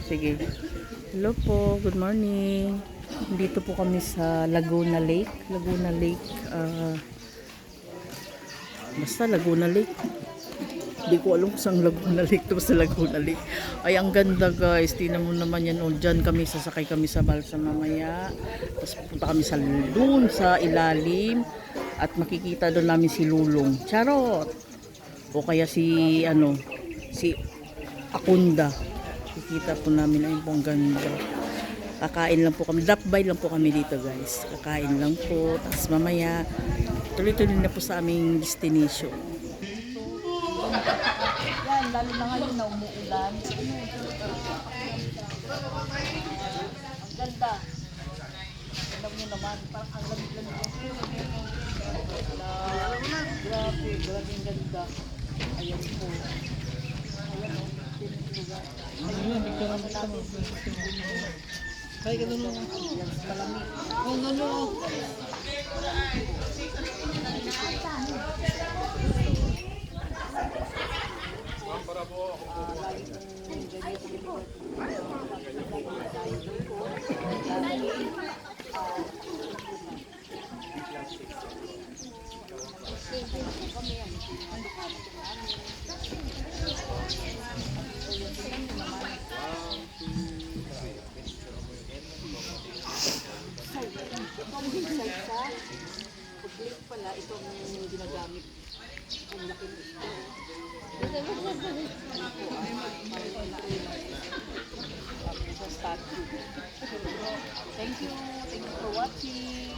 Sige. Hello po, good morning. Dito po kami sa Laguna Lake. Laguna Lake, basta Laguna Lake. Hindi ko alam kung saan Laguna Lake to, sa Laguna Lake. Ay, ang ganda guys. Tingnan mo naman yan. O, dyan kami, sasakay kami sa balsa mamaya. Tapos pupunta kami sa doon sa ilalim. At makikita doon namin si Lulong. Charot! O kaya si, si Akunda. Kikita po namin, ay po ang ganda. Kakain lang po kami, drop by lang po kami dito guys. Kakain lang po, tapos mamaya tuloy-tuloy na po sa aming destination. Yan, lalo na ngayon na umuulan. Ang ganda. Alam nyo naman, parang ang lamig-lamig. Grabe, grabe ang ganda. Ayan po. Ayan o. Ayun, bigyan mo natin. Kaya ka doon. Malamig. Kung ano. Para po. Pag-click pala, itong ginagamit. Ang laki nito. Thank you for watching.